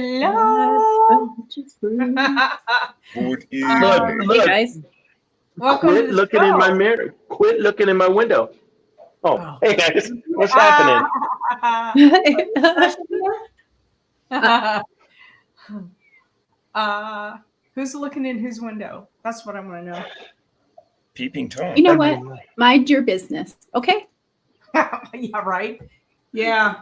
Hello. Look, Hey guys. Welcome Quit to the looking show. in my mirror. Quit looking in my window. Oh. Hey guys, what's happening? Who's looking in whose window? That's what I want to know. Peeping Tom. You know what? Mind your business, okay? Yeah, right. Yeah.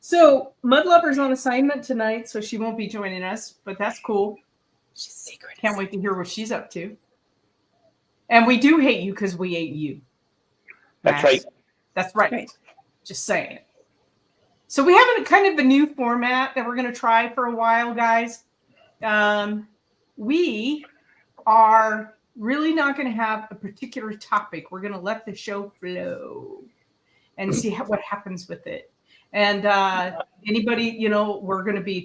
So Mud Lover's on assignment tonight, so she won't be joining us, but that's cool. She's secret. Can't wait to hear what she's up to. And we do hate you because we hate you. That's Max. right. That's right. Just saying. So we have a kind of a new format that we're going to try for a while, guys. We are really not going to have a particular topic. We're going to let the show flow and see what happens with it. And anybody, we're going to be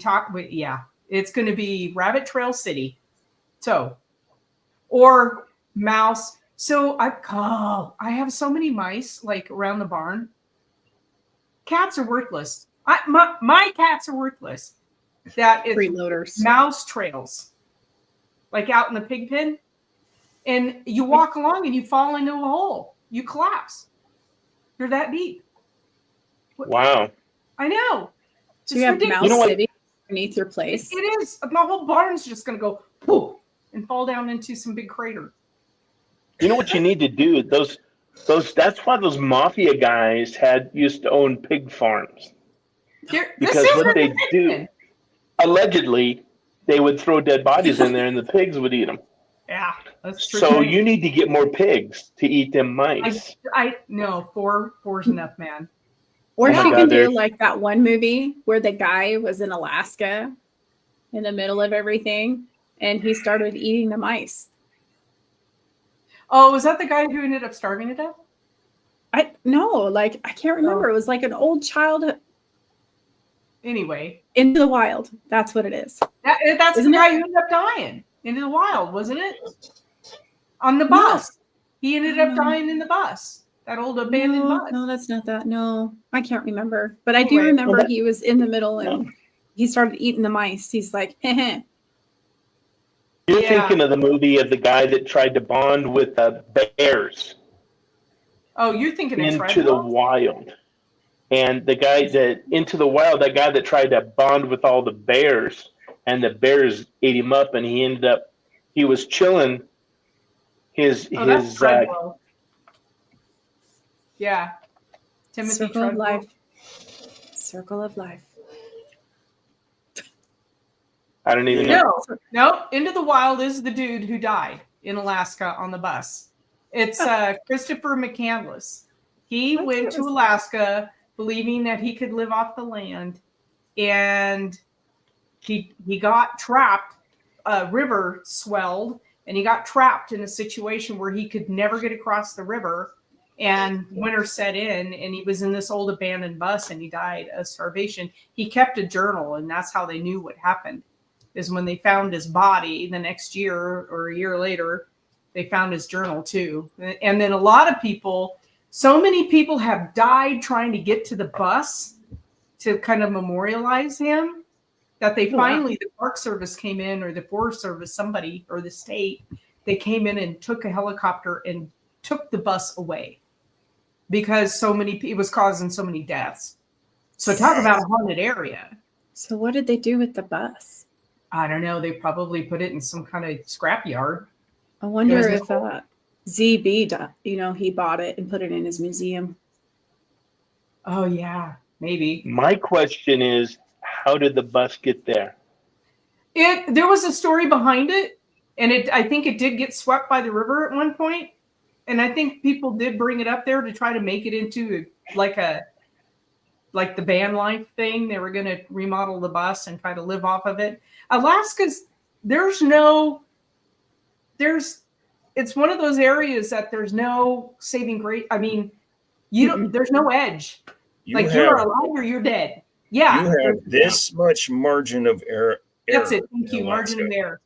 it's going to be Rabbit Trail City. So, or mouse. So I have so many mice like around the barn. Cats are worthless. My cats are worthless. That is freeloaders. Mouse trails, like out in the pig pen, and you walk along and you fall into a hole. You collapse. You're that deep. Wow. I know. So you have ridiculous. Mouse City underneath your place. It is. My whole barn's just going to go poof and fall down into some big crater. You know what you need to do? Those. That's why those mafia guys used to own pig farms. Because what they do, allegedly, they would throw dead bodies in there and the pigs would eat them. Yeah, that's true. So you need to get more pigs to eat them mice. No, four's enough, man. Or if you can do like that one movie where the guy was in Alaska in the middle of everything and he started eating the mice. Oh, was that the guy who ended up starving to death? I can't remember. It was like an old child. Anyway, Into the Wild. That's what it is. That's the guy who ended up dying. Into the Wild, wasn't it? On the bus. He ended up dying in the bus. That old abandoned bus. No, that's not that. No, I can't remember. But I do remember he was in the middle and he started eating the mice. He's like, heh. You're thinking of the movie of the guy that tried to bond with bears. Oh, you're thinking of Into the Wild. And the guy that Into the Wild, that guy that tried to bond with all the bears, and the bears ate him up, and he was chilling yeah. Timothy Circle of Life. Circle of Life. I don't even know. No, Into the Wild is the dude who died in Alaska on the bus. It's Christopher McCandless. He went to Alaska believing that he could live off the land, and he got trapped. A river swelled, and he got trapped in a situation where he could never get across the river. And winter set in, and he was in this old abandoned bus, and he died of starvation. He kept a journal, and that's how they knew what happened. Is when they found his body the next year or a year later, they found his journal too. And then a lot of people, so many people have died trying to get to the bus to kind of memorialize him that they finally, the Park Service came in, or the Forest Service, somebody, or the state, they came in and took a helicopter and took the bus away because it was causing so many deaths. So talk about a haunted area. So what did they do with the bus? I don't know. They probably put it in some kind of scrapyard. I wonder if ZB, he bought it and put it in his museum. Oh, yeah, maybe. My question is, how did the bus get there? There was a story behind it, and I think it did get swept by the river at one point. And I think people did bring it up there to try to make it into like the van life thing. They were going to remodel the bus and try to live off of it. Alaska's, it's one of those areas that there's no saving grace. I mean, there's no edge. You're alive or you're dead. Yeah. You have this much margin of error. That's it. Thank you. Margin of error.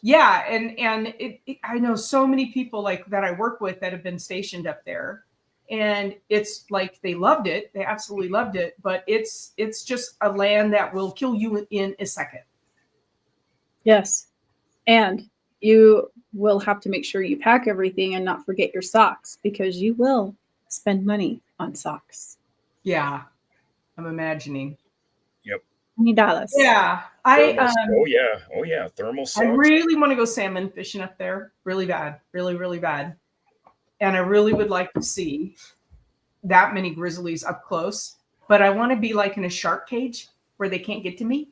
Yeah. And I know so many people that I work with that have been stationed up there, and it's like, they loved it. They absolutely loved it, but it's just a land that will kill you in a second. Yes. And you will have to make sure you pack everything and not forget your socks, because you will spend money on socks. Yeah, I'm imagining. Yep. $20. Yeah, Oh yeah, thermal I socks. really want to go salmon fishing up there, really bad, really, really bad. And I really would like to see that many grizzlies up close, but I want to be like in a shark cage where they can't get to me.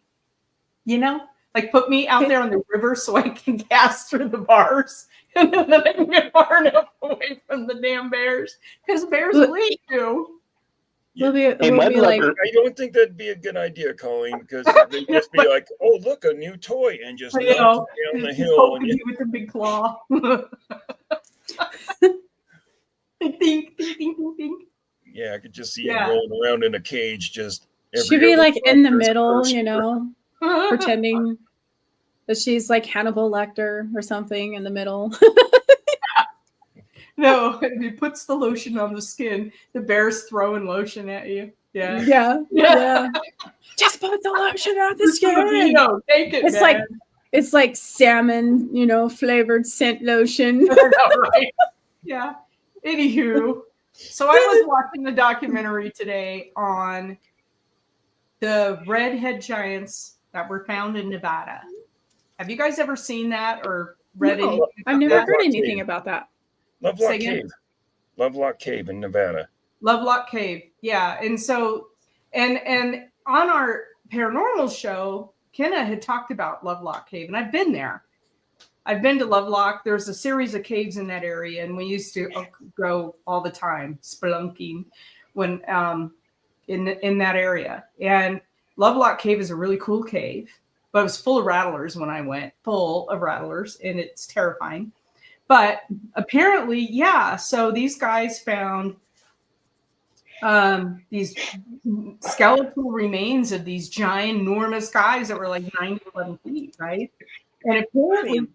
You know, like put me out there on the river so I can cast through the bars, and then I can get far enough away from the damn bears, because bears will eat you. We'll be like, I don't think that'd be a good idea, Colleen, because they'd just be like, "Oh, look, a new toy," and just knock you down the hill. And you with the big claw. Ding, ding, ding, ding, ding. Yeah, I could just see you rolling around in a cage, just. She'd be like in the middle, you know, pretending that she's like Hannibal Lecter or something in the middle. No, he puts the lotion on the skin. The bear's throwing lotion at you. Yeah. Yeah. Just put the lotion on the skin. You know, take it. It's like salmon, you know, flavored scent lotion. Right. Yeah. Anywho, so I was watching the documentary today on the redhead giants that were found in Nevada. Have you guys ever seen that or read anything? I've never heard anything about that. Lovelock Cave. Lovelock Cave in Nevada. Lovelock Cave. Yeah. And so, and on our paranormal show, Kenna had talked about Lovelock Cave, and I've been there. I've been to Lovelock. There's a series of caves in that area, and we used to go all the time spelunking when in that area. And Lovelock Cave is a really cool cave, but it was full of rattlers when I went, full of rattlers, and it's terrifying. But apparently, yeah. So these guys found these skeletal remains of these giant, enormous guys that were like 9 to 11 feet, right? And apparently,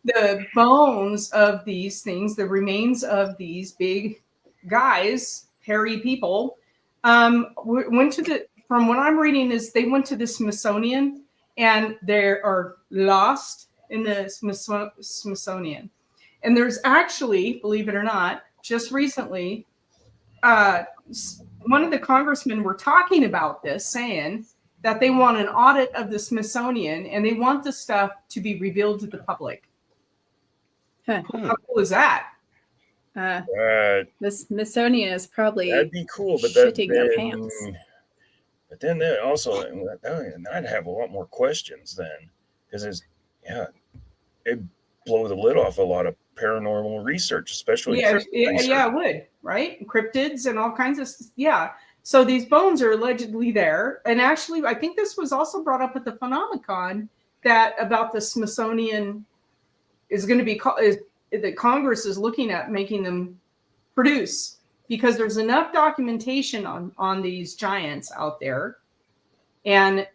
the bones of these things, the remains of these big guys, hairy people, went to the. From what I'm reading, is they went to the Smithsonian, and they are lost in the Smithsonian. And there's actually, believe it or not, just recently, one of the congressmen were talking about this, saying that they want an audit of the Smithsonian and they want the stuff to be revealed to the public. How cool is that? The Smithsonian is probably that'd be cool, but shitting their pants. But then that also, I'd have a lot more questions then, because it'd blow the lid off a lot of paranormal research, especially it would, right? Cryptids and all kinds of So these bones are allegedly there, and actually, I think this was also brought up at the Phenomenon that about the Smithsonian is going to be the Congress is looking at making them produce, because there's enough documentation on these giants out there, and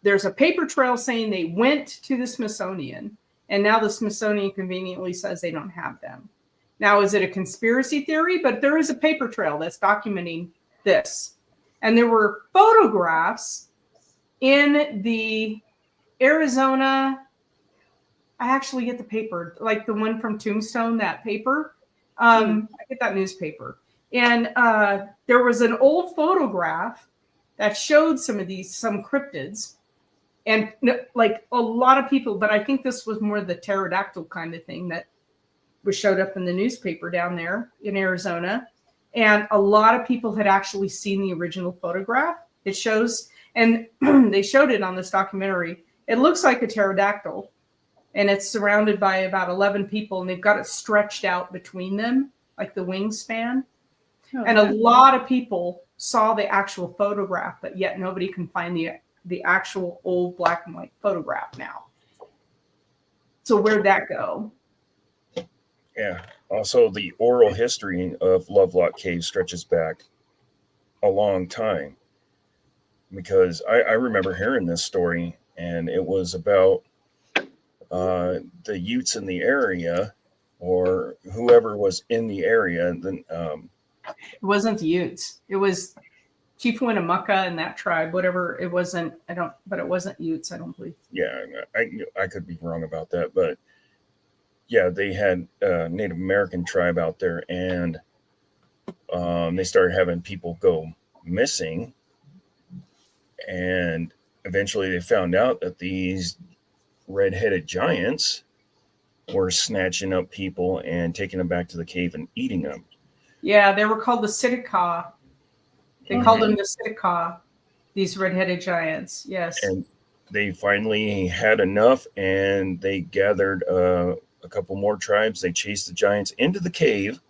there's a paper trail saying they went to the Smithsonian. And now the Smithsonian conveniently says they don't have them. Now, is it a conspiracy theory? But there is a paper trail that's documenting this. And there were photographs in the Arizona. I actually get the paper, like the one from Tombstone, that paper. I get that newspaper. And there was an old photograph that showed some cryptids. And like a lot of people, but I think this was more the pterodactyl kind of thing that showed up in the newspaper down there in Arizona. And a lot of people had actually seen the original photograph. It shows, and they showed it on this documentary. It looks like a pterodactyl, and it's surrounded by about 11 people, and they've got it stretched out between them, like the wingspan. And a lot of people saw the actual photograph, but yet nobody can find the actual old black and white photograph now. So where'd that go? Yeah. Also, the oral history of Lovelock Cave stretches back a long time, because I remember hearing this story, and it was about the Utes in the area, or whoever was in the area. Then it wasn't the Utes. It was Chief Winnemucca and that tribe, whatever it wasn't, but it wasn't Utes, I don't believe. Yeah, I could be wrong about that, but yeah, they had a Native American tribe out there, and they started having people go missing, and eventually they found out that these red-headed giants were snatching up people and taking them back to the cave and eating them. Yeah, they were called the Sitka. They called them the Sitka, these red-headed giants. Yes. And they finally had enough, and they gathered a couple more tribes. They chased the giants into the cave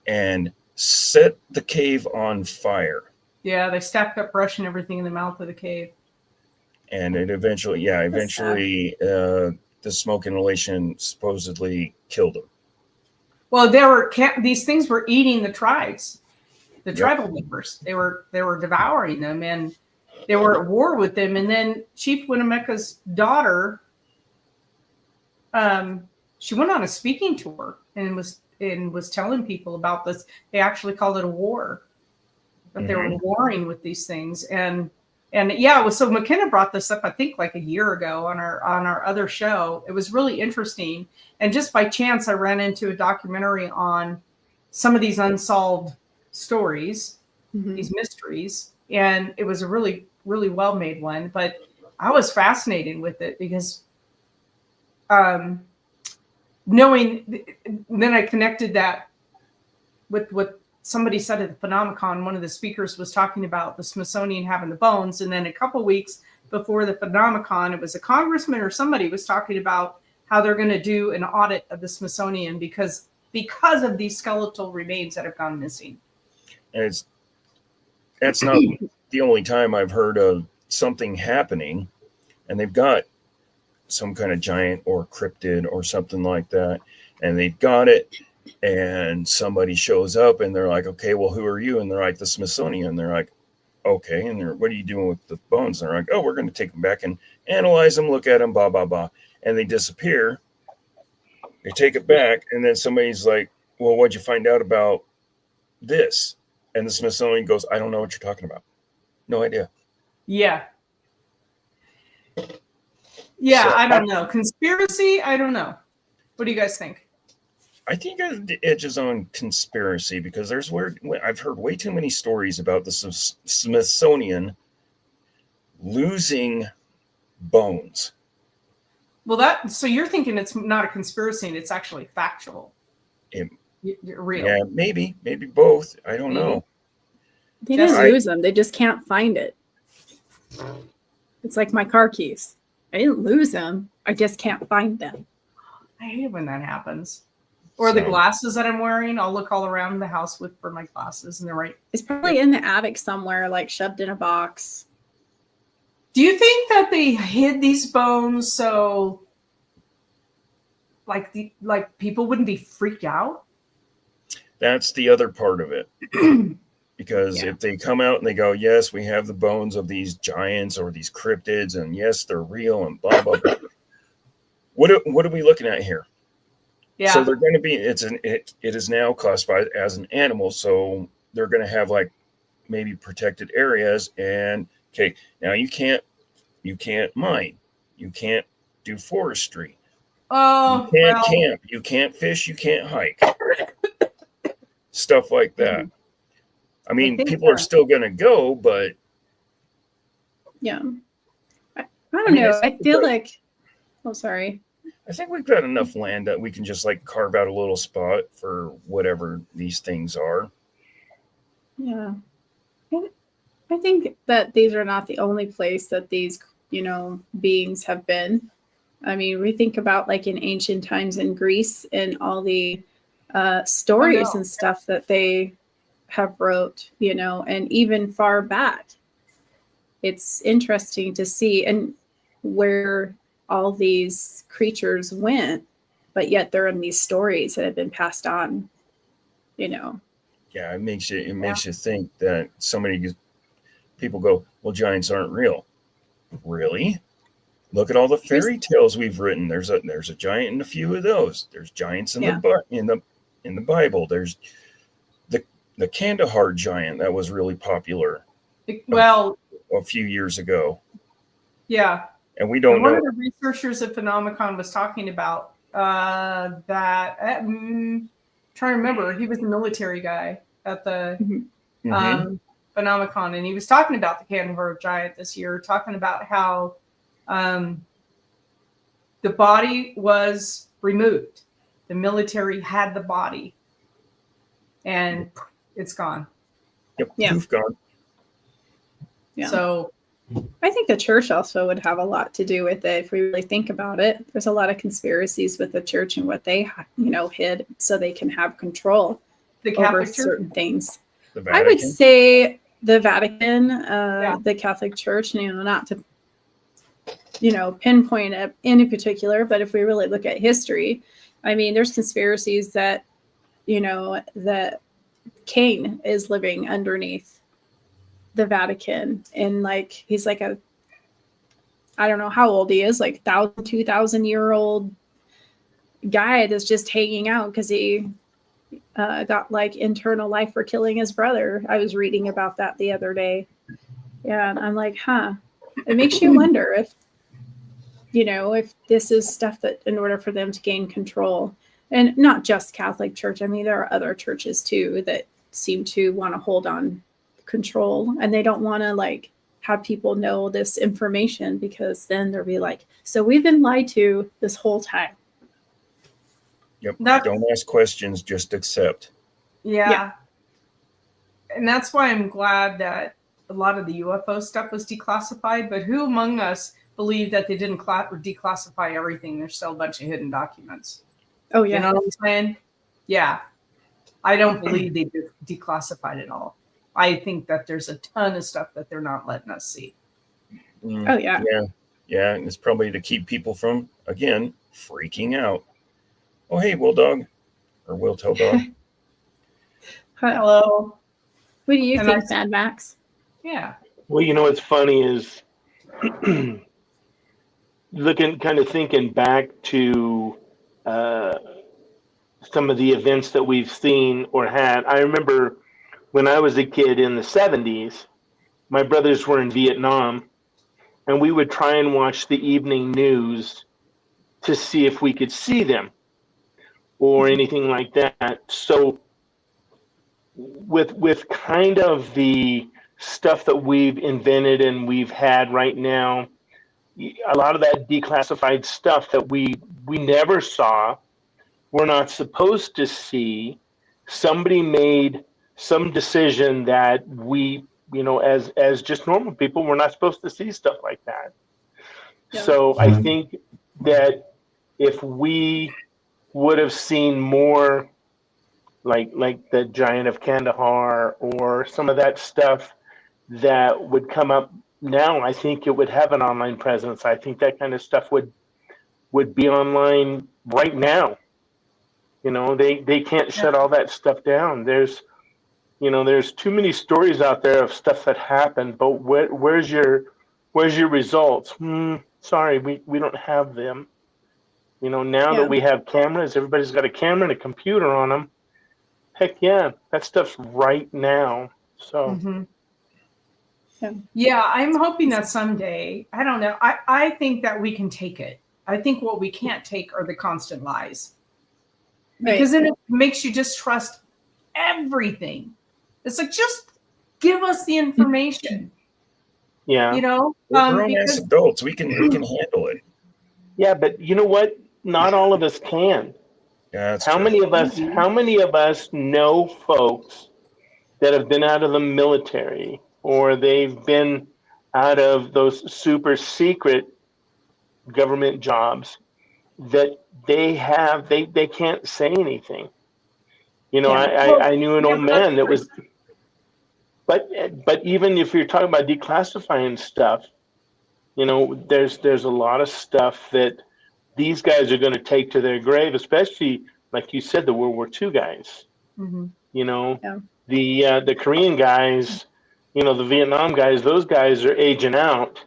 and set the cave on fire. Yeah, they stacked up brush and everything in the mouth of the cave. And it eventually, the smoke inhalation supposedly killed them. Well, these things were eating the tribes, the tribal members. They were devouring them, and they were at war with them. And then Chief Winnemucca's daughter, she went on a speaking tour and was telling people about this. They actually called it a war, that they were warring with these things. And yeah, so McKenna brought this up, I think, like a year ago on our other show. It was really interesting. And just by chance, I ran into a documentary on some of these unsolved stories, these mysteries. And it was a really, really well-made one. But I was fascinated with it because knowing, then I connected that with what somebody said at the Phenomenon. One of the speakers was talking about the Smithsonian having the bones. And then a couple weeks before the Phenomenon, it was a congressman or somebody was talking about how they're going to do an audit of the Smithsonian because of these skeletal remains that have gone missing. And that's not the only time I've heard of something happening, and they've got some kind of giant or cryptid or something like that, and they've got it, and somebody shows up and they're like, okay, well, who are you? And they're like, the Smithsonian. They're like, okay. And they're, what are you doing with the bones? And they're like, oh, we're going to take them back and analyze them, look at them, blah, blah, blah. And they disappear. They take it back. And then somebody's like, well, what'd you find out about this? And the Smithsonian goes, I don't know what you're talking about. No idea. Yeah. Yeah, So, I don't know. Conspiracy? I don't know. What do you guys think? I think it edges on conspiracy because I've heard way too many stories about the Smithsonian losing bones. Well, so you're thinking it's not a conspiracy and it's actually factual. Real. Yeah, maybe both. I don't know. They didn't lose them. They just can't find it. It's like my car keys. I didn't lose them. I just can't find them. I hate when that happens. Or the glasses that I'm wearing. I'll look all around the house for my glasses and they're right. It's probably in the attic somewhere, like shoved in a box. Do you think that they hid these bones so like people wouldn't be freaked out? That's the other part of it. Because if they come out and they go, yes, we have the bones of these giants or these cryptids, and yes, they're real and blah, blah, blah. What are we looking at here? Yeah. So they're going to be, it is now classified as an animal. So they're going to have like maybe protected areas. And okay, now you can't mine. You can't do forestry. Oh, you can't camp. You can't fish. You can't hike. Stuff like that. I mean, people are still going to go, but. Yeah. I don't know. I feel like, oh, sorry. I think we've got enough land that we can just like carve out a little spot for whatever these things are. Yeah. I think that these are not the only place that these, beings have been. I mean, we think about like in ancient times in Greece and all the stories and stuff that they have wrote, and even far back. It's interesting to see and where all these creatures went, but yet they're in these stories that have been passed on, Yeah, it makes you think that people go, well, giants aren't real. Really? Look at all the fairy tales we've written. There's a giant in a few of those. There's giants in the Bible. There's the Kandahar giant that was really popular. Well, a few years ago. Yeah. And we don't know. One of the researchers at Phenomenon was talking about that. Trying to remember, he was a military guy at the Phenomenon, and he was talking about the Kandahar giant this year, talking about how the body was removed. The military had the body, and it's gone. Yep, poof, gone. Yeah. So I think the church also would have a lot to do with it if we really think about it. There's a lot of conspiracies with the church and what they, hid so they can have control over certain things. I would say the Vatican, the Catholic Church, not to, pinpoint it in particular, but if we really look at history, I mean, there's conspiracies that, that Cain is living underneath the Vatican, and he's like I don't know how old he is, 1,000, 2,000-year-old guy that's just hanging out because he got internal life for killing his brother. I was reading about that the other day. Yeah, and I'm like, it makes you wonder if this is stuff that in order for them to gain control, and not just Catholic Church. I mean, there are other churches too that seem to want to hold on control, and they don't want to have people know this information, because then they'll be like, so we've been lied to this whole time. Yep. Don't ask questions, just accept. Yeah. And that's why I'm glad that a lot of the UFO stuff was declassified, but who among us believe that they didn't declassify everything? There's still a bunch of hidden documents. Oh, yeah. You know what I'm saying? Yeah. I don't believe they declassified it all. I think that there's a ton of stuff that they're not letting us see. Oh, yeah. Yeah. And it's probably to keep people from, again, freaking out. Oh, hey, Will Dog. Or Will Tell Dog. Hello. What do you think, Mad Max? Yeah. Well, what's funny is thinking back to some of the events that we've seen or had. I remember when I was a kid in the 70s, my brothers were in Vietnam, and we would try and watch the evening news to see if we could see them or anything like that. So with kind of the stuff that we've invented and we've had right now, a lot of that declassified stuff that we never saw, we're not supposed to see, somebody made some decision that we, as just normal people, we're not supposed to see stuff like that. Yeah. So I think that if we would have seen more like the Giant of Kandahar or some of that stuff that would come up now, I think it would have an online presence. I think that kind of stuff would be online right now. They can't shut all that stuff down. There's too many stories out there of stuff that happened, but where's your results? Sorry, we don't have them. Now that we have cameras, everybody's got a camera and a computer on them. Heck yeah, that stuff's right now. So. Yeah, I'm hoping that someday, I don't know, I think that we can take it. I think what we can't take are the constant lies. Because then it makes you distrust everything. It's just give us the information. Yeah. We're grown-ass adults. We can handle it. Yeah, but you know what? Not all of us can. Yeah, that's How true. many of us know folks that have been out of the military, or they've been out of those super secret government jobs that they can't say anything. I knew an old man that was, but even if you're talking about declassifying stuff, there's a lot of stuff that these guys are going to take to their grave, especially like you said, the World War II guys. The Korean guys, the Vietnam guys, those guys are aging out.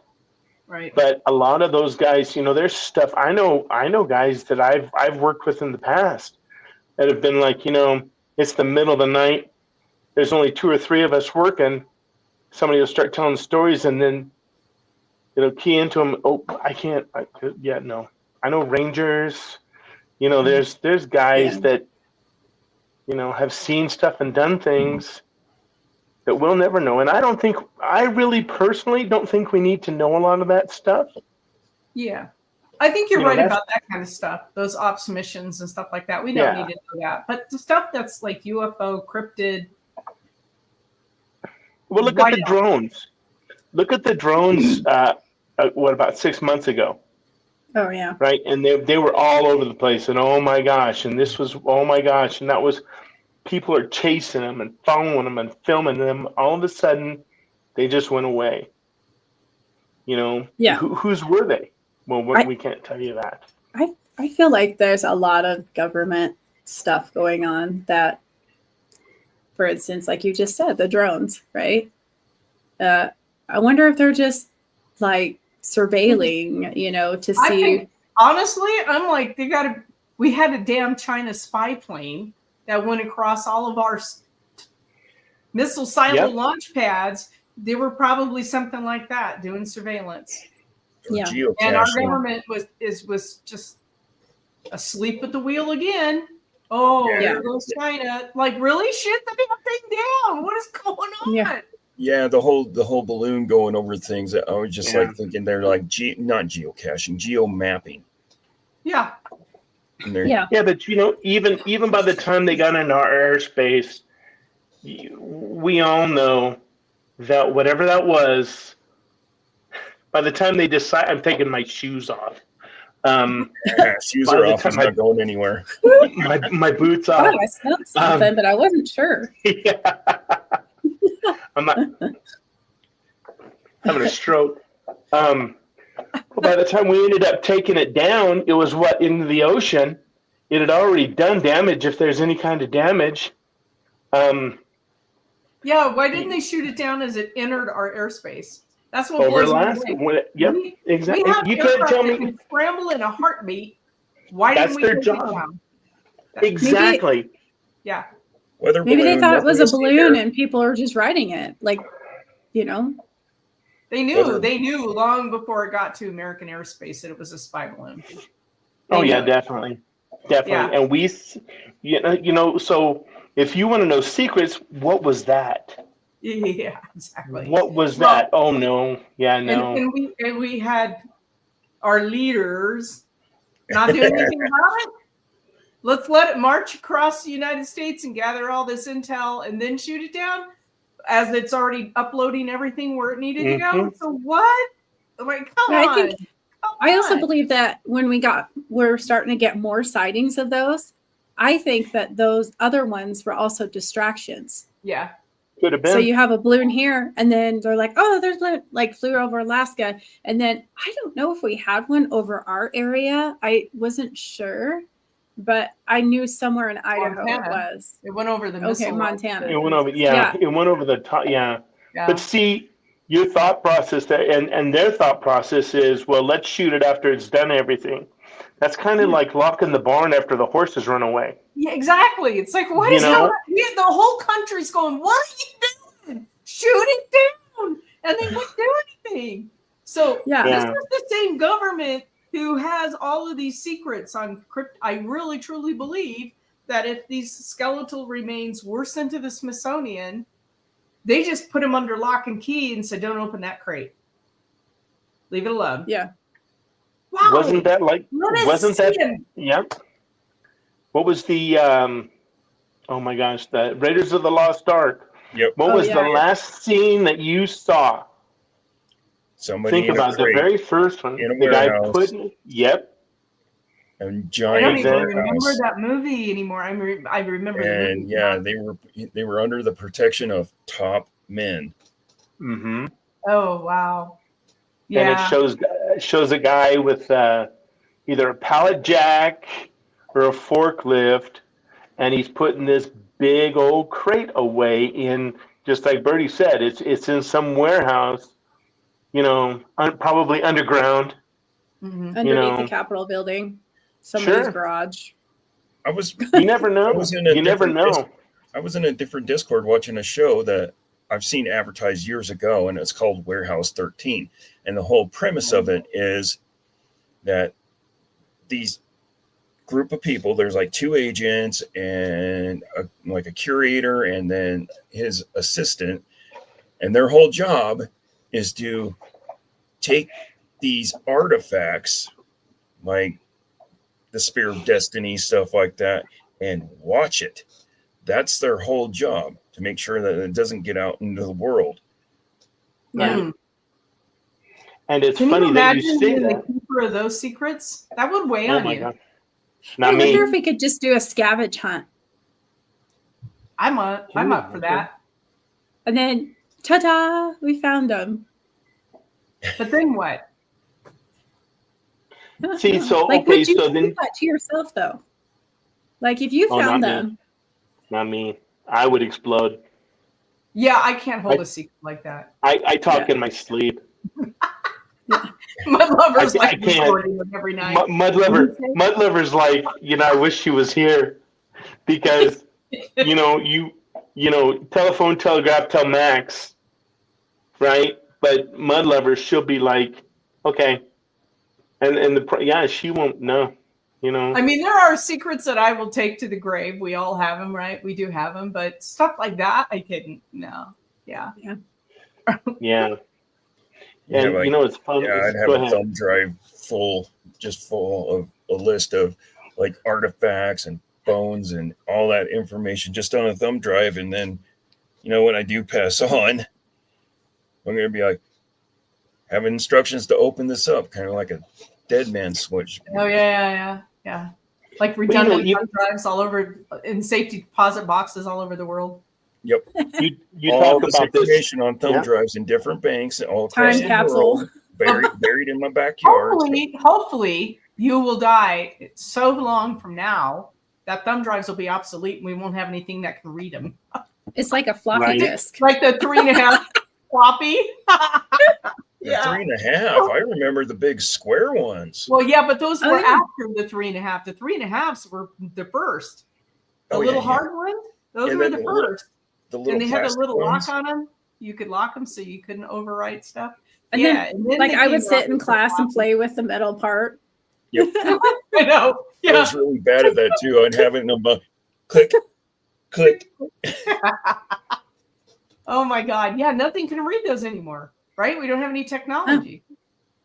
Right. But a lot of those guys, there's stuff I know guys that I've worked with in the past that have been like, it's the middle of the night, there's only 2 or 3 of us working, somebody will start telling stories, and then it'll key into them. Oh, no. I know rangers. There's guys that have seen stuff and done things that we'll never know. And I really personally don't think we need to know a lot of that stuff. Yeah. I think you're right about that kind of stuff, those ops missions and stuff like that. We don't need to know that. But the stuff that's like UFO, cryptid. Well, look at the drones. Look at the drones, about 6 months ago? Oh, yeah. Right? And they were all over the place. And oh my gosh. And this was, oh my gosh. And that was, people are chasing them and following them and filming them. All of a sudden, they just went away. Yeah. Whose were they? Well, we can't tell you that. I feel like there's a lot of government stuff going on that, for instance, like you just said, the drones, right? I wonder if they're just like surveilling, to see. Honestly, I'm like, we had a damn China spy plane that went across all of our missile silo launch pads. They were probably something like that, doing surveillance. Yeah. And our government was just asleep at the wheel again. Oh, there goes China. Like, really? Shit the damn thing down. What is going on? Yeah. Yeah, the whole balloon going over things that I was just like thinking they're like not geocaching, geo-mapping. Yeah. Yeah. Yeah, but even by the time they got into our airspace, we all know that whatever that was, by the time they decide, I'm taking my shoes off. Shoes are off. I'm not going anywhere. My boots off. Oh, I smelled something, but I wasn't sure. Yeah. I'm not having a stroke. By the time we ended up taking it down, it was into the ocean. It had already done damage, if there's any kind of damage. Yeah, why didn't they shoot it down as it entered our airspace? That's what over blows me away. Yep, exactly. We have You can't tell me. Can scramble in a heartbeat. Why didn't we their take job. it down? Exactly. Yeah. Maybe they thought it was a balloon and people are just riding it. Like, They knew long before it got to American airspace that it was a spy balloon. Definitely. Yeah. And we, so if you want to know secrets, what was that? Yeah, exactly. What was that? Oh no. Yeah, no. And we had our leaders not doing anything about it. Let's let it march across the United States and gather all this intel and then shoot it down as it's already uploading everything where it needed to go. So what? Like, come on. I also believe that when we're starting to get more sightings of those, I think that those other ones were also distractions. Yeah. Could have been. So you have a balloon here, and then they're like, oh, there's like flew over Alaska. And then I don't know if we had one over our area. I wasn't sure, but I knew somewhere in Idaho Montana. It was. It went over the missile. Okay, Montana. It went over, it went over the top, But see, your thought process and their thought process is, well, let's shoot it after it's done everything. That's kind of like locking the barn after the horses run away. Yeah, exactly. It's like, what is going on? The whole country's going, what are you doing? Shoot it down. And they wouldn't do anything. So this is the same government who has all of these secrets on crypt. I really, truly believe that if these skeletal remains were sent to the Smithsonian, they just put them under lock and key and said, don't open that crate. Leave it alone. Yeah. Wow. Wasn't that what was the oh my gosh, the Raiders of the Lost Ark? Yep. What was the last scene that you saw? Somebody think about the very first one. In a the warehouse. Guy put and I giant don't even warehouse. remember that movie anymore. I remember the movie. they were under the protection of top men. Mm-hmm. Oh wow. Yeah. And it shows a guy with either a pallet jack or a forklift, and he's putting this big old crate away in, just like Bertie said, it's in some warehouse, probably underground. Mm-hmm. Underneath the Capitol building, somebody's garage. You never know. You never know. I was in a different Discord watching a show that I've seen advertised years ago, and it's called Warehouse 13. And the whole premise of it is that these group of people, there's like 2 agents and like a curator and then his assistant, and their whole job is to take these artifacts like the Spear of Destiny, stuff like that, and watch it. That's their whole job, to make sure that it doesn't get out into the world. Yeah. And it's Can funny you that imagine you say being the that. keeper of those secrets? That would weigh Oh on my you. God. I Not wonder me. if we could just do a scavenge hunt. I'm up for that. And then, ta-da, we found them. But then what? See, so like, okay, would you so do then that to yourself, though? Like, if you Oh, found not me. them, not me. I would explode. Yeah, I can't hold a secret like that. I talk in my sleep. My lover's I like can't. recording them every night. Mudliver's like, I wish she was here because telephone, telegraph, tell Max, right? But Mudliver, she'll be like, okay, and she won't know, I mean, there are secrets that I will take to the grave. We all have them, right? We do have them, but stuff like that, I couldn't. No. Yeah. Yeah. Yeah, And like, it's fun. I'd have Go a ahead. thumb drive full of a list of like artifacts and bones and all that information just on a thumb drive. And then, when I do pass on, I'm going to be like, have instructions to open this up, kind of like a dead man switch. Oh, yeah. Like redundant thumb drives all over, in safety deposit boxes all over the world. Yep. You all talk this about this. information on thumb drives in different banks all across time the capsule. world, buried in my backyard. Hopefully, you will die so long from now that thumb drives will be obsolete and we won't have anything that can read them. It's like a floppy disk. Like the 3.5 floppy. The 3.5. I remember the big square ones. Well, yeah, but those were yeah. after the 3.5. The 3.5s were the first. The little hard ones, those were the first. And they had a little lock on them. You could lock them so you couldn't overwrite stuff. And then like I would sit in class and play with the metal part. Yep. I know. Yeah. I was really bad at that too. And having them click, click. Oh my God. Yeah, nothing can read those anymore, right? We don't have any technology.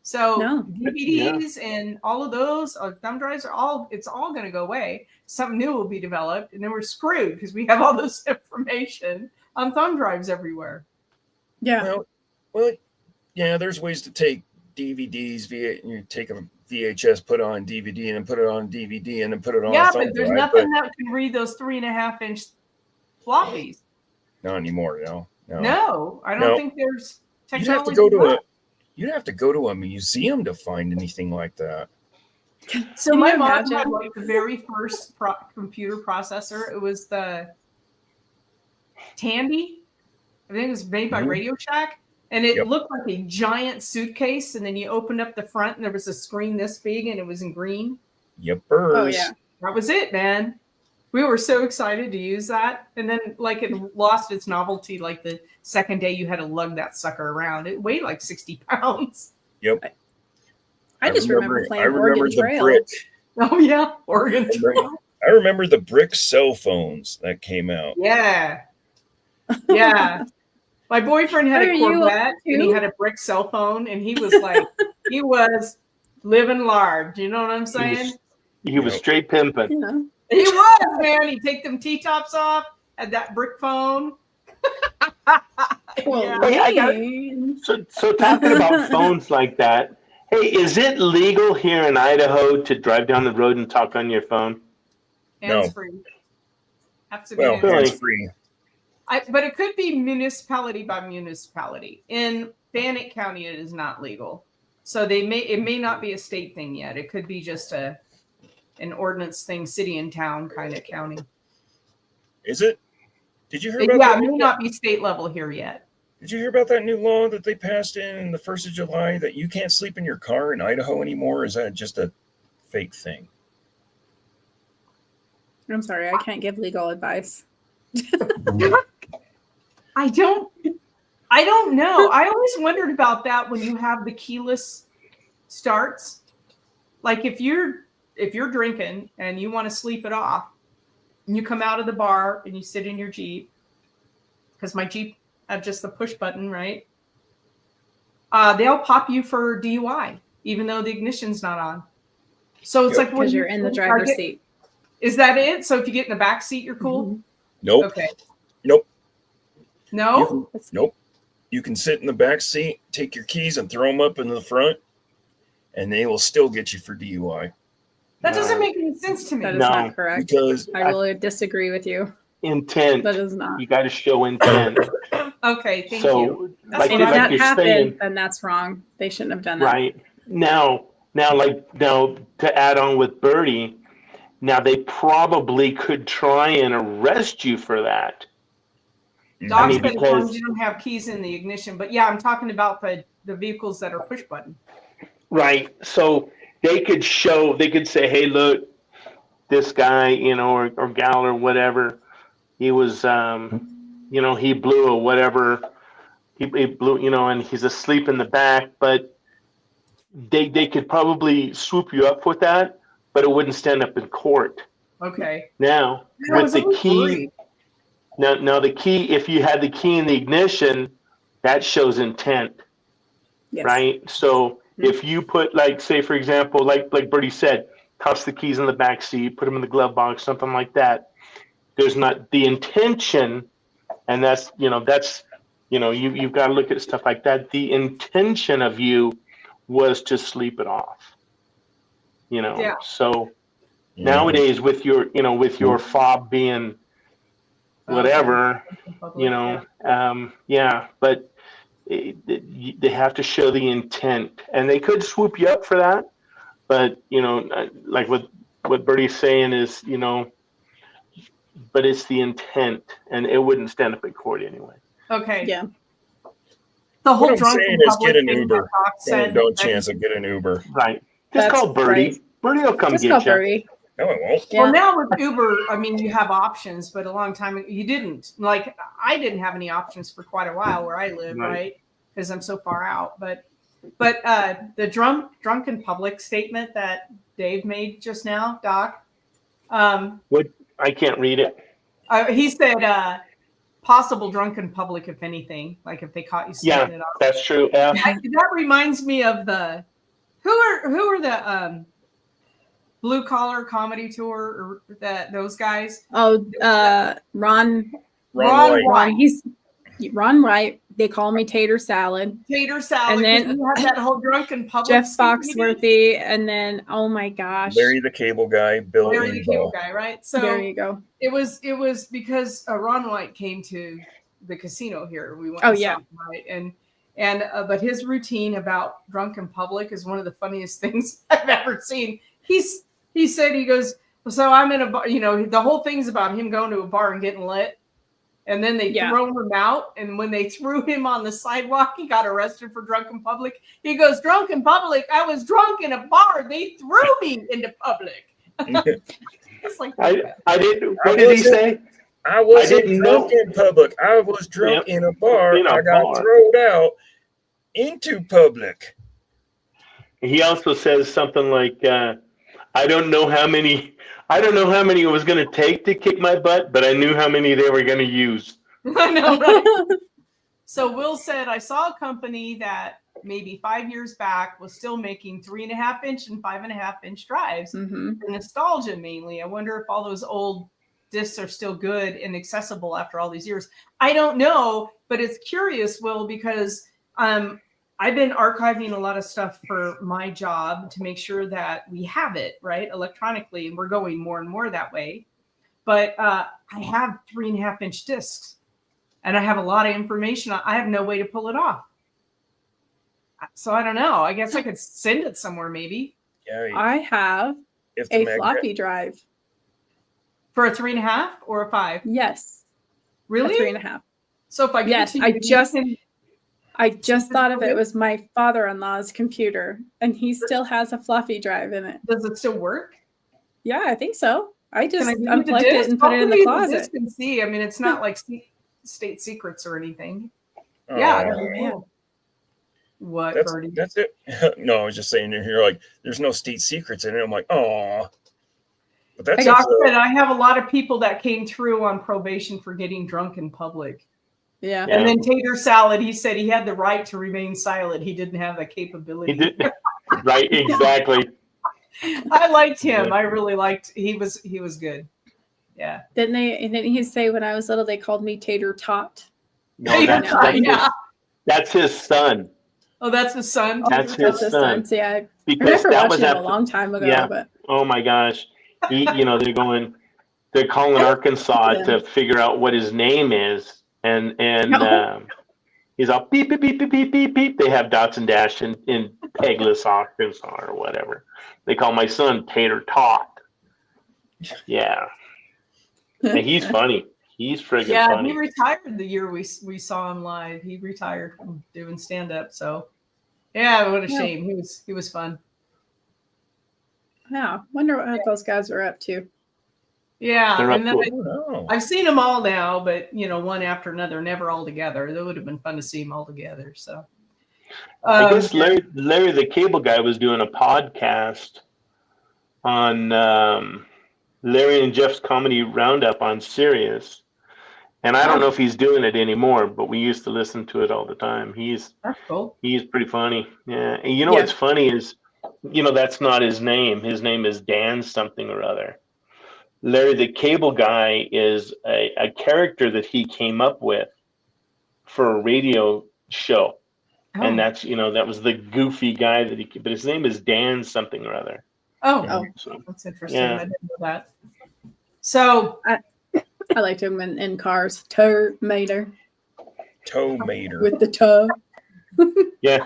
So DVDs and all of those thumb drives it's all going to go away. Something new will be developed, and then we're screwed because we have all this information on thumb drives everywhere. Yeah. Well, yeah. There's ways to take DVDs you take a VHS, put it on DVD, and then put it on DVD, and then put it on. Yeah, but there's nothing that can read those 3.5-inch floppies. Not anymore. No, I don't think there's technology. You'd have to go to a museum to find anything like that. So my mom had like the very first computer processor. It was the Tandy. I think it was made by Radio Shack. And it looked like a giant suitcase. And then you opened up the front and there was a screen this big and it was in green. Yepers. Oh, yeah. That was it, man. We were so excited to use that. And then like it lost its novelty. Like the second day you had to lug that sucker around. It weighed like 60 pounds. Yep. I just remember playing Oregon Trail. Brick. Oh, yeah. Oregon Trail. I remember the brick cell phones that came out. Yeah. Yeah. My boyfriend had a Corvette and he had a brick cell phone and he was like, he was living large. You know what I'm saying? He was straight pimping. Yeah. He was, man. He'd take them T-tops off, had that brick phone. So talking about phones like that, hey, is it legal here in Idaho to drive down the road and talk on your phone? Hands-free. Well, hands-free. But it could be municipality by municipality. In Bannock County, it is not legal. So it may not be a state thing yet. It could be just an ordinance thing, city and town kind of county. Is it? Did you hear about that? Yeah, it may not be state level here yet. Did you hear about that new law that they passed in the 1st of July that you can't sleep in your car in Idaho anymore? Or is that just a fake thing? I'm sorry, I can't give legal advice. I don't know. I always wondered about that when you have the keyless starts. Like if you're drinking and you want to sleep it off, and you come out of the bar and you sit in your Jeep, because my Jeep have just the push button, right? They'll pop you for DUI, even though the ignition's not on. So it's like because you're in the driver's seat. Is that it? So if you get in the back seat, you're cool? Mm-hmm. Nope. Okay. Nope. No? Nope. You can sit in the back seat, take your keys and throw them up into the front, and they will still get you for DUI. That doesn't make any sense to me. That is not correct. Because I really disagree with you. Intent. That is not. You got to show intent. Okay, thank So, you. like, And if like that you're happened, saying, then that's wrong. They shouldn't have done that. right now, to add on with Birdie, now they probably could try and arrest you for that. Dogs, I mean, but as long as you don't have keys in the ignition. But yeah, I'm talking about the vehicles that are push button. Right. So they could say, hey, look, this guy, or gal or whatever, he was, he blew or whatever. He blew, and he's asleep in the back, but they could probably swoop you up with that, but it wouldn't stand up in court. Okay. Now, with the key, now the key, if you had the key in the ignition, that shows intent, Yes. right? So if you put, like, say, for example, like Bertie said, toss the keys in the back seat, put them in the glove box, something like that. There's not the intention, and that's you've got to look at stuff like that. The intention of you was to sleep it off, Yeah. So nowadays with your fob being whatever, but they have to show the intent, and they could swoop you up for that. But, like what Bertie's saying is, but it's the intent, and it wouldn't stand up in court anyway. Okay. Yeah. The whole what I'm drunk saying in is public get an thing Uber. that Doc said. Don't chance of get an Uber. Right. Just That's call Bertie. right. Bertie will come Just get call you. Birdie. No, it won't. Yeah. Well, now with Uber, I mean, you have options, but a long time ago, you didn't. Like, I didn't have any options for quite a while where I live, right? Because I'm so far out. But the drunk in public statement that Dave made just now, Doc. What? I can't read it. He said possible drunk in public, if anything, like if they caught you sneaking it off. That's true. Yeah. That reminds me of the who are the blue collar comedy tour, or those guys. Oh, Ron White. He's Ron White. They call me Tater Salad. Tater Salad. And then you have that whole drunken public. Jeff Foxworthy, and then oh my gosh, Larry the Cable Guy, Bill Larry the Cable Engvall. Guy, right? So there you go. It was because Ron White came to the casino here. We went. Oh, and yeah. saw him, right? And but his routine about drunk in public is one of the funniest things I've ever seen. He said, he goes, so I'm in a bar, the whole thing's about him going to a bar and getting lit. And then they throw him out. And when they threw him on the sidewalk, he got arrested for drunk in public. He goes, drunk in public? I was drunk in a bar. They threw me into public. It's like, I didn't. What did he say? I wasn't drunk in public. I was drunk in a bar. I got thrown out into public. He also says something like, I don't know how many it was going to take to kick my butt, but I knew how many they were going to use. I know, right? So Will said, I saw a company that maybe 5 years back was still making 3.5 inch and 5.5 inch drives. Mm-hmm. For nostalgia mainly. I wonder if all those old discs are still good and accessible after all these years. I don't know, but it's curious, Will, because I've been archiving a lot of stuff for my job to make sure that we have it, right, electronically, and we're going more and more that way. But I have 3.5 inch discs, and I have a lot of information. I have no way to pull it off. So I don't know. I guess I could send it somewhere, maybe. Yeah, I have a floppy drive. For a 3.5 or a 5? Yes. Really? A 3.5. So if I give yes, it to you, I just thought of it was my father-in-law's computer, and he still has a floppy drive in it. Does it still work? Yeah, I think so. I just Can I give you unplugged the it disc? and put I'll it in give the you closet. disc and see. I mean, it's not like state secrets or anything. Oh, Yeah, that'd be man. cool. What, that's Birdie? that's it. No, I was just saying you're like, there's no state secrets in it. I'm like, oh, but that's Doc said I have a lot of people that came through on probation for getting drunk in public. Yeah. And then Tater Salad, he said he had the right to remain silent. He didn't have that capability. He did. Right, exactly. I liked him. I really liked. He was good. Yeah. Didn't he say when I was little they called me Tater Tot? No, that's his son. Oh, that's his son. That's his son. So yeah, Because I remember that watching was him a long time ago. Yeah. But Oh my gosh. They're calling Arkansas to figure out what his name is, and he's all beep beep beep beep beep beep beep. They have dots and dash in Pegless, Arkansas, or whatever. They call my son Tater Tot. Yeah, and he's funny. He's friggin' funny. He retired the year we saw him live. He retired from doing stand up. So yeah, what a shame. He was fun. Yeah, wonder what those guys are up to. Yeah, and then I've seen them all now, but one after another, never all together. It would have been fun to see them all together. So I guess Larry the Cable Guy was doing a podcast on Larry and Jeff's Comedy Roundup on Sirius, and I don't know if he's doing it anymore, but we used to listen to it all the time. That's cool. He's pretty funny. Yeah, and what's funny is, that's not his name. His name is Dan something or other. Larry the Cable Guy is a character that he came up with for a radio show. Oh. And that's, that was the goofy guy but his name is Dan something or other. Oh, so, that's interesting. Yeah. I didn't know that. So I liked him in Cars. Tow-mater. With the toe. Yeah.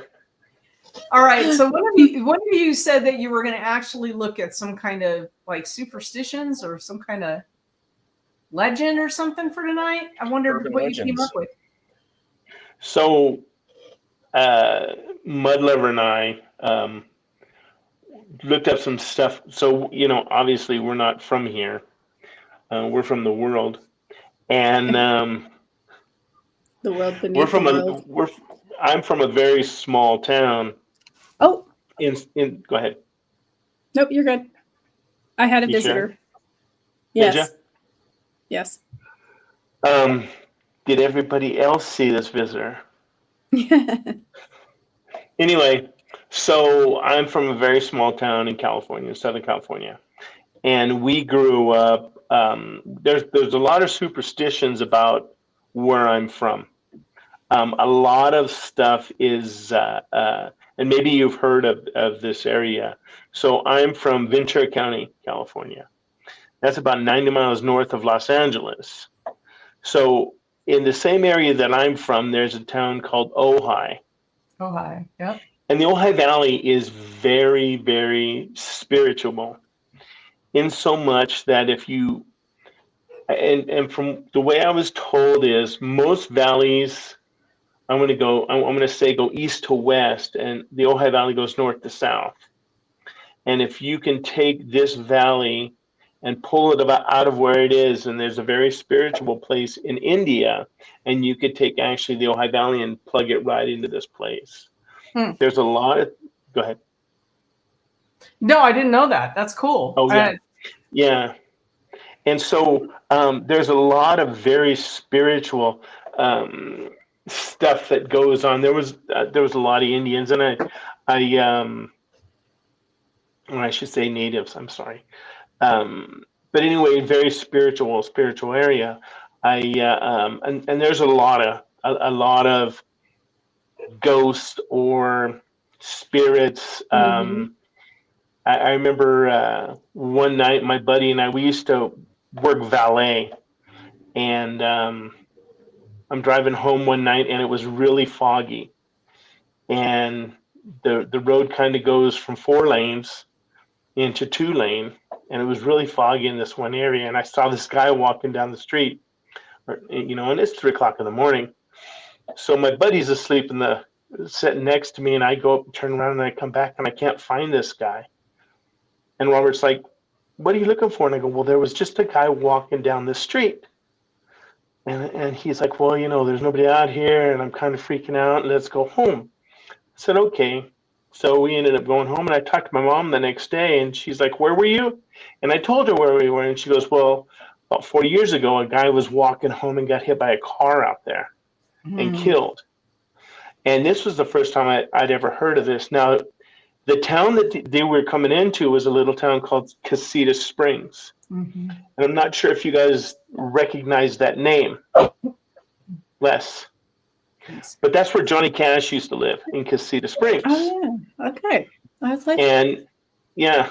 All right. So one of you said that you were going to actually look at some kind of like superstitions or some kind of legend or something for tonight. I wonder what you came up with. So, Mudlover and I looked up some stuff. So, obviously we're not from here. We're from the world, and the world beneath the world. I'm from a very small town. Oh, go ahead. Nope, you're good. I had a visitor. Sure? Yes. Did you? Yes. Did everybody else see this visitor? Anyway, so I'm from a very small town in California, Southern California, and we grew up. There's a lot of superstitions about where I'm from. A lot of stuff is, and maybe you've heard of this area. So I'm from Ventura County, California. That's about 90 miles north of Los Angeles. So in the same area that I'm from, there's a town called Ojai. Ojai, yep. And the Ojai Valley is very, very spiritual, in so much that if you, and from the way I was told is most valleys, I'm going to say go east to west, and the Ojai Valley goes north to south. And if you can take this valley and pull it out of where it is, and there's a very spiritual place in India, and you could take actually the Ojai Valley and plug it right into this place. There's a lot of, go ahead. No, I didn't know that. That's cool. Oh, yeah. Yeah. And so there's a lot of very spiritual stuff that goes on. There was a lot of Indians, and I should say natives. I'm sorry, but anyway, very spiritual area. And there's a lot of ghosts or spirits. I remember one night my buddy and we used to work valet, and I'm driving home one night and it was really foggy, and the road kind of goes from 4 lanes into 2 lane, and it was really foggy in this one area, and I saw this guy walking down the street, and it's 3:00 in the morning. So my buddy's asleep sitting next to me, and I go up and turn around and I come back and I can't find this guy. And Robert's like, what are you looking for? And I go, well, there was just a guy walking down the street. And he's like, well, there's nobody out here, and I'm kind of freaking out. Let's go home. I said, okay. So we ended up going home, and I talked to my mom the next day, and she's like, where were you? And I told her where we were, and she goes, well, about 40 years ago, a guy was walking home and got hit by a car out there and killed. And this was the first time I'd ever heard of this. Now, the town that they were coming into was a little town called Casita Springs. Mm-hmm. And I'm not sure if you guys recognize that name. Les. But that's where Johnny Cash used to live, in Casita Springs. Oh, yeah. Okay. I was like, And yeah,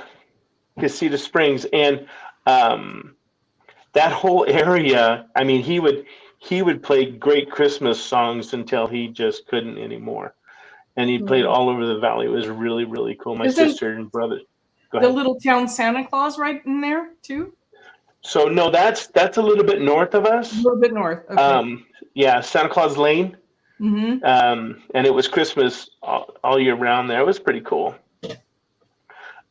Casita Springs. And that whole area, I mean, he would play great Christmas songs until he just couldn't anymore. And he played all over the valley. It was really, really cool. My sister and brother. Go ahead. The little town Santa Claus right in there too? So no, that's a little bit north of us. A little bit north. Okay. Yeah, Santa Claus Lane. Mm-hmm. And it was Christmas all year round there. It was pretty cool.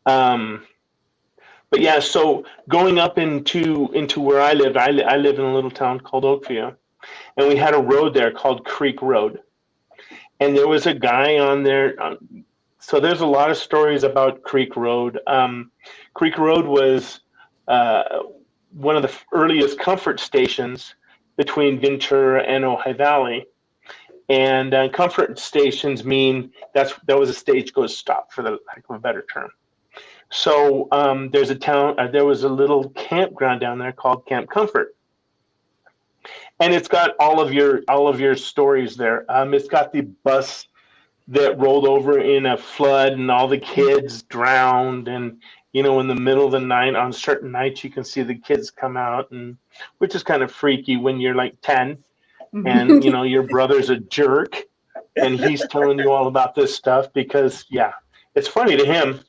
But yeah, so going up into where I lived, I live in a little town called Oakview, and we had a road there called Creek Road, and there was a guy on there. So there's a lot of stories about Creek Road. Creek Road was one of the earliest comfort stations between Ventura and Ojai Valley. And comfort stations mean that was a stagecoach stop, for the lack of a better term. So there was a little campground down there called Camp Comfort, and it's got all of your stories there. It's got the bus that rolled over in a flood, and all the kids drowned, and in the middle of the night, on certain nights, you can see the kids come out, and which is kind of freaky when you're like 10, and your brother's a jerk, and he's telling you all about this stuff because it's funny to him.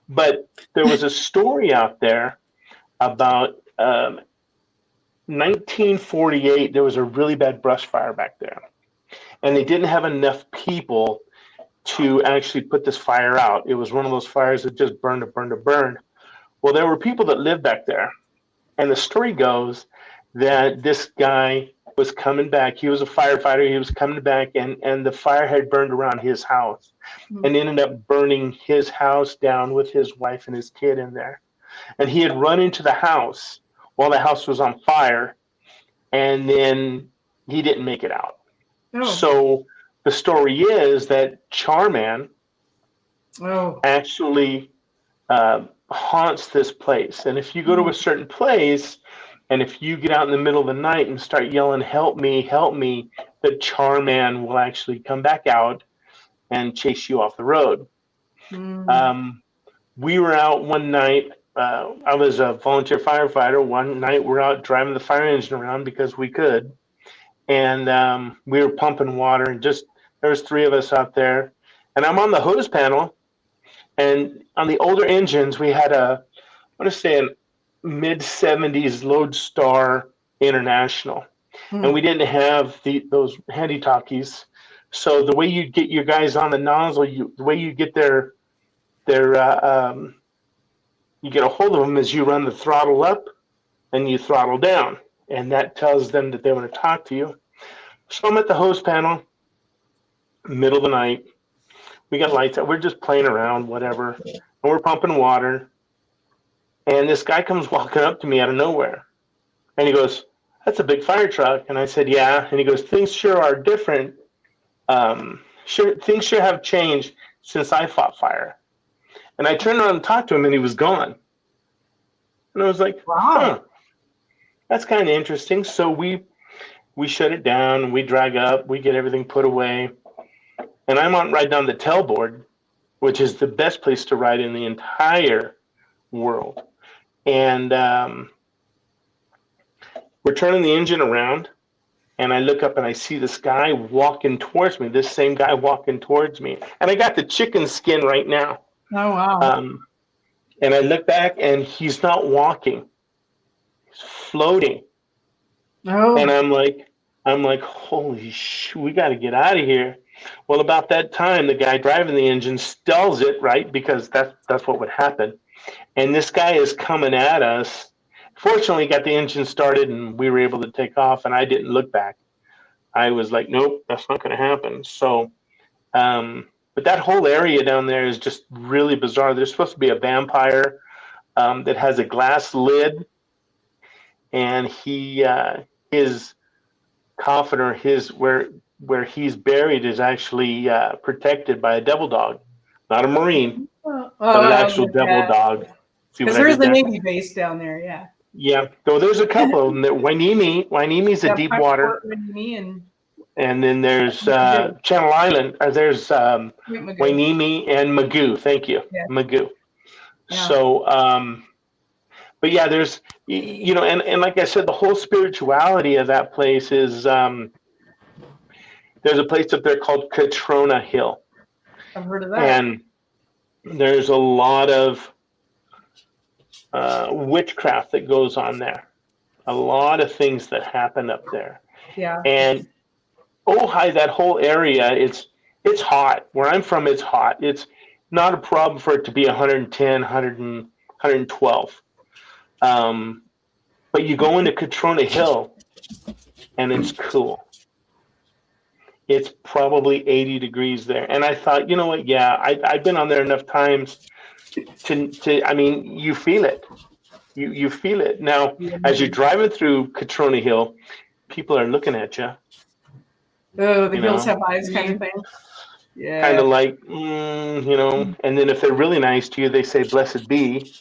But there was a story out there about 1948. There was a really bad brush fire back there, and they didn't have enough people to actually put this fire out. It was one of those fires that just burned and burned and burned. Well, there were people that lived back there, and the story goes that this guy was coming back. He was a firefighter. He was coming back, and the fire had burned around his house and ended up burning his house down with his wife and his kid in there. And he had run into the house while the house was on fire, and then he didn't make it out. Oh. So the story is that Charman actually haunts this place. And if you go to a certain place, and if you get out in the middle of the night and start yelling, help me, the Charman will actually come back out and chase you off the road. We were out one night. I was a volunteer firefighter. One night we're out driving the fire engine around because we could. And we were pumping water, and there was 3 of us out there. And I'm on the hose panel. And on the older engines, we had I want to say an mid-70s Lodestar International, and we didn't have those handy talkies. So the way you get your guys on the nozzle, the way you get you get a hold of them is you run the throttle up and you throttle down, and that tells them that they want to talk to you. So I'm at the hose panel, middle of the night. We got lights out. We're just playing around, whatever, and we're pumping water. And this guy comes walking up to me out of nowhere. And he goes, that's a big fire truck. And I said, yeah. And he goes, things sure are different. Things sure have changed since I fought fire. And I turned around and talked to him, and he was gone. And I was like, wow, that's kind of interesting. So we shut it down, we drag up, we get everything put away. And I'm right down the tailboard, which is the best place to ride in the entire world. And we're turning the engine around, and I look up and I see this guy walking towards me, this same guy walking towards me. And I got the chicken skin right now. Oh, wow. And I look back, and he's not walking. He's floating. Oh. And I'm like, holy shit, we got to get out of here. Well, about that time, the guy driving the engine stalls it, right? Because that's what would happen. and this guy is coming at us. Fortunately, he got the engine started, and we were able to take off, and I didn't look back. I was like, nope, that's not going to happen. So, but that whole area down there is just really bizarre. There's supposed to be a vampire that has a glass lid, and his coffin, or where he's buried, is actually protected by a devil dog, not a Marine, but an actual devil dog. Because there is a Navy base down there, yeah. Yeah, so there's a couple of them. Wainimi's a deep water, and then there's Channel Island. There's Wainimi and Magoo. Thank you, Magoo. Yeah. So, but yeah, there's and like I said, the whole spirituality of that place is there's a place up there called Catrona Hill. I've heard of that. And there's a lot of witchcraft that goes on there. A lot of things that happen up there. Yeah. And Ojai, that whole area, it's hot. Where I'm from, it's hot. It's not a problem for it to be 110, 112. But you go into Catrona Hill, and it's cool. It's probably 80 degrees there. And I thought, you know what? Yeah, I've been on there enough times to I mean, you feel it. You feel it. Now, as you're driving through Catrona Hill, people are looking at you. Oh, the hills have eyes kind of thing. Yeah. Kind of like, and then if they're really nice to you, they say, blessed be.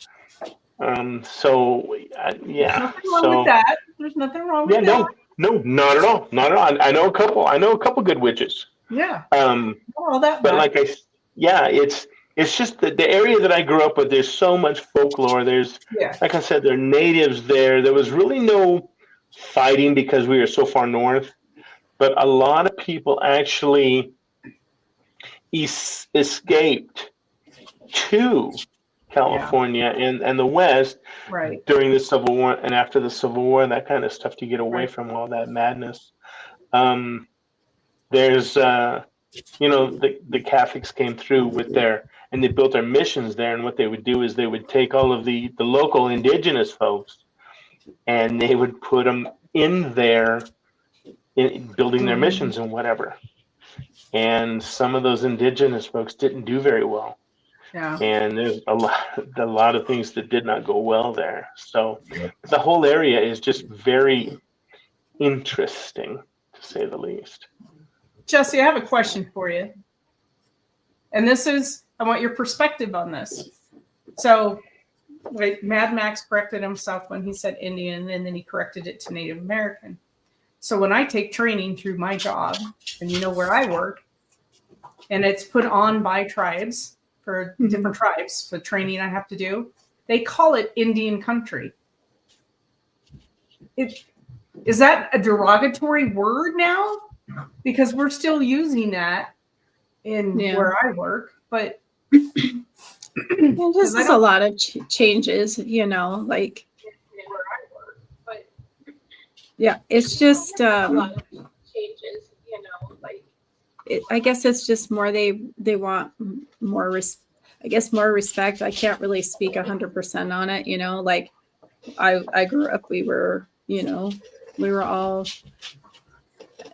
So, yeah. Nothing wrong with that. There's nothing wrong with that. No, not at all. Not at all. I know a couple good witches. Yeah. All that. But it's just the area that I grew up with. There's so much folklore. There's, like I said, there are natives there. There was really no fighting because we were so far north. But a lot of people actually escaped to California and the West during the Civil War and after the Civil War and that kind of stuff to get away from all that madness. There's, the Catholics came through with and they built their missions there. And what they would do is they would take all of the local indigenous folks and they would put them in there in building their missions and whatever. And some of those indigenous folks didn't do very well. Yeah. And there's a lot of things that did not go well there. So the whole area is just very interesting, to say the least. Jesse, I have a question for you. And I want your perspective on this. So, Mad Max corrected himself when he said Indian, and then he corrected it to Native American. So when I take training through my job, and where I work, and it's put on by tribes for different tribes, the training I have to do, they call it Indian country. Is that a derogatory word now? Because we're still using that in where I work, but there's a lot of changes, like. Yeah, it's just a lot of changes, like I guess it's just more they want more more respect. I can't really speak 100% on it, like I grew up, we were all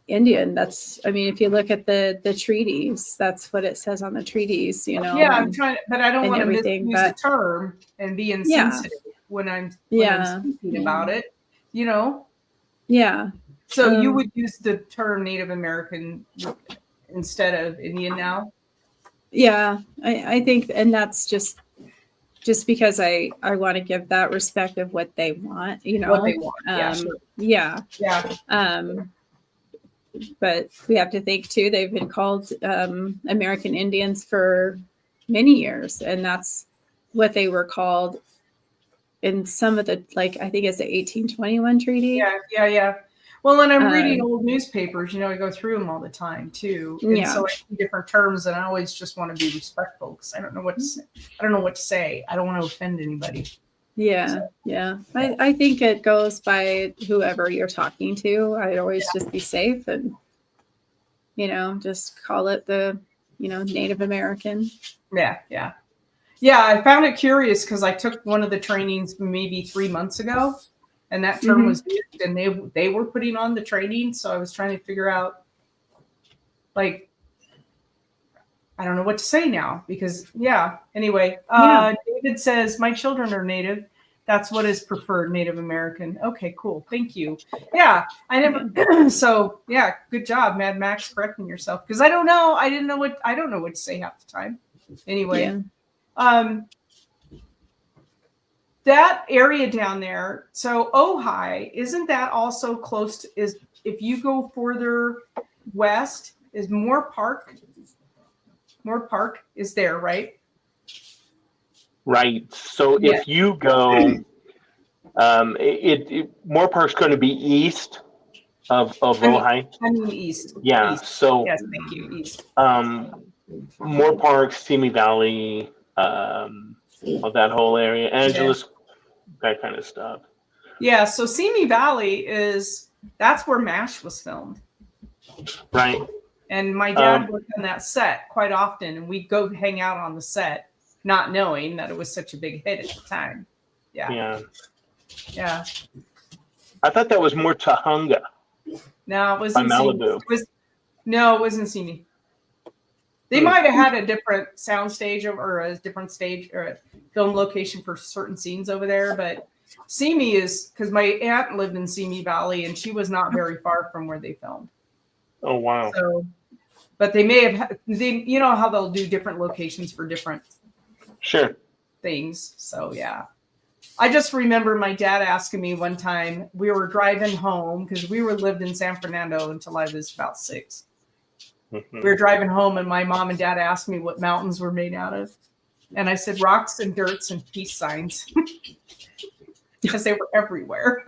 Indian. If you look at the treaties, that's what it says on the treaties, Yeah, I'm trying, but I don't want to misuse the term and be insensitive when I'm speaking about it, Yeah. So you would use the term Native American instead of Indian now? Yeah, I think, and that's just because I want to give that respect of what they want, What they want. Sure. Yeah. But we have to think too, they've been called American Indians for many years, and that's what they were called in some of the, I think it's the 1821 treaty. Yeah. Well, and I'm reading old newspapers, I go through them all the time too. And so I see different terms, and I always just want to be respectful because I don't know what to say. I don't know what to say. I don't want to offend anybody. Yeah. I think it goes by whoever you're talking to. I'd always just be safe and, just call it the, Native American. Yeah. Yeah, I found it curious because I took one of the trainings maybe 3 months ago, and that term was used, and they were putting on the training. So I was trying to figure out, like, I don't know what to say now because, yeah. Anyway, David says, my children are Native. That's what is preferred, Native American. Okay, cool. Thank you. Yeah, I never. So, yeah, good job, Mad Max, correcting yourself. Because I don't know. I don't know what to say half the time. Anyway, that area down there. So, Ojai, isn't that also close to, if you go further west, is Moore Park? Moore Park is there, right? Right. So if you go, Moore Park's going to be east of Ojai. I mean east. Yeah. East. So yes, thank you. East. Moore Park, Simi Valley, of that whole area, Angeles, that kind of stuff. Yeah. So Simi Valley that's where MASH was filmed. Right. And my dad worked on that set quite often, and we'd go hang out on the set, not knowing that it was such a big hit at the time. Yeah. I thought that was more Tahunga. No, it wasn't Malibu. No, it wasn't Simi. They might have had a different sound stage or a different stage or a film location for certain scenes over there, but Simi is because my aunt lived in Simi Valley, and she was not very far from where they filmed. Oh wow! So, but they may have, you know how they'll do different locations for different things. So yeah, I just remember my dad asking me one time. We were driving home because we lived in San Fernando until I was about 6. We were driving home, and my mom and dad asked me what mountains were made out of, and I said rocks and dirts and peace signs because they were everywhere.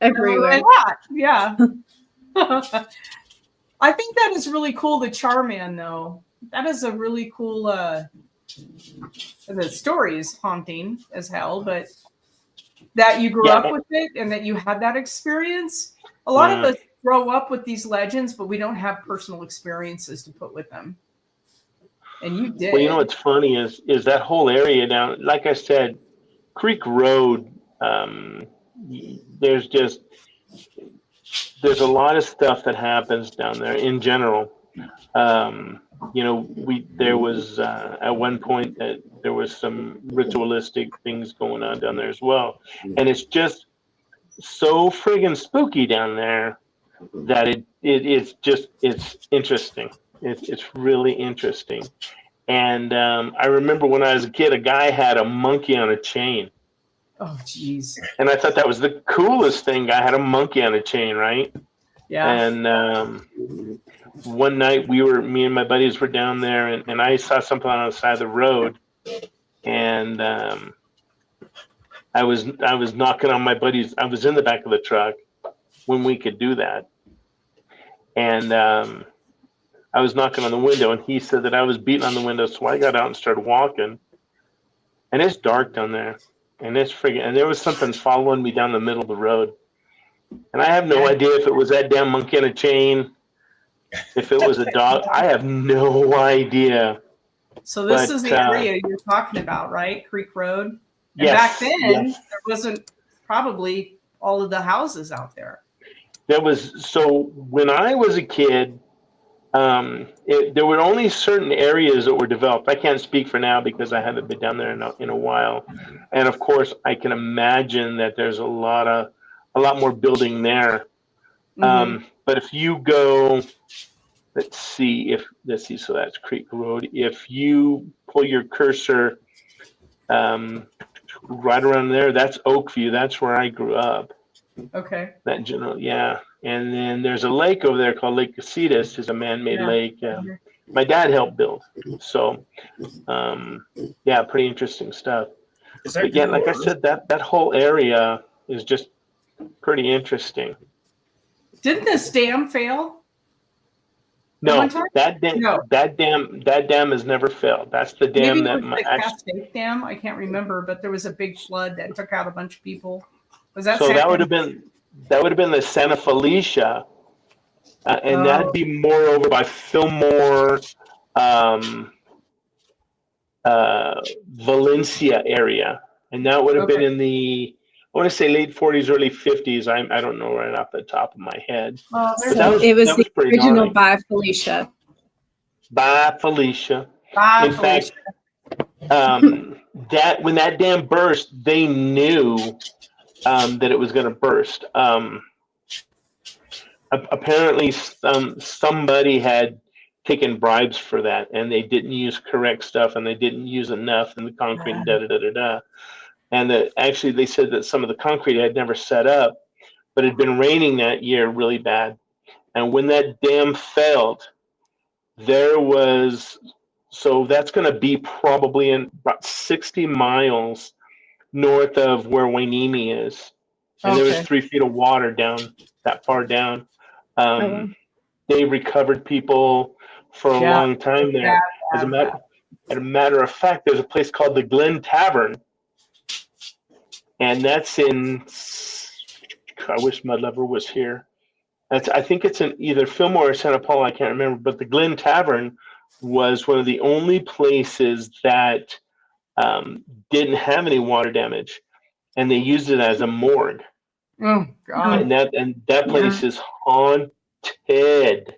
Everywhere. Yeah. I think that is really cool. The Charman, though, that is a really cool. The story is haunting as hell, but that you grew up with it and that you had that experience. A lot of us grow up with these legends, but we don't have personal experiences to put with them. And you did. Well, you know what's funny is that whole area down. Like I said, Creek Road. There's a lot of stuff that happens down there in general. There was at one point that there was some ritualistic things going on down there as well, and it's just so friggin' spooky down there that it's interesting. It's really interesting. And I remember when I was a kid, a guy had a monkey on a chain. Oh, geez. And I thought that was the coolest thing. I had a monkey on a chain, right? Yeah. And one night me and my buddies were down there, and I saw something on the side of the road, and I was knocking on my buddies. I was in the back of the truck when we could do that, and I was knocking on the window, and he said that I was beating on the window, so I got out and started walking, and it's dark down there. And there was something following me down the middle of the road. And I have no idea if it was that damn monkey on a chain, if it was a dog. I have no idea. So this is the area you're talking about, right? Creek Road? And back then, there wasn't probably all of the houses out there. So when I was a kid, there were only certain areas that were developed. I can't speak for now because I haven't been down there in a while. And of course, I can imagine that there's a lot more building there. But if you go, let's see, so that's Creek Road. If you pull your cursor right around there, that's Oakview. That's where I grew up. Okay. That general, yeah. And then there's a lake over there called Lake Casitas. It's a man-made lake. My dad helped build. So, pretty interesting stuff. But yeah, like I said, that whole area is just pretty interesting. Didn't this dam fail? No, that dam has never failed. That's the dam Maybe it was the Cascade Dam. I can't remember, but there was a big flood that took out a bunch of people. Was that so? That would have been the Santa Felicia, and that'd be more over by Fillmore. Valencia area, and that would have been in the, I want to say late 40s, early 50s. I don't know right off the top of my head. Well, But that was, it was that the was pretty original gnarly. By Felicia. By Felicia. Bye, In Felicia. fact, that when that dam burst, they knew that it was going to burst. Apparently, somebody had taken bribes for that, and they didn't use correct stuff, and they didn't use enough, and the concrete, da da da da da. And actually, they said that some of the concrete had never set up, but it had been raining that year really bad. And when that dam failed, there was, so that's going to be probably in about 60 miles north of where Wainimi is. And there was 3 feet of water down that far down. They recovered people for a long time there. As a matter of fact, there's a place called the Glen Tavern. And that's in, I wish Mud Lover was here. I think it's in either Fillmore or Santa Paula, I can't remember. But the Glen Tavern was one of the only places that didn't have any water damage. And they used it as a morgue. Oh, God. And that place is haunted.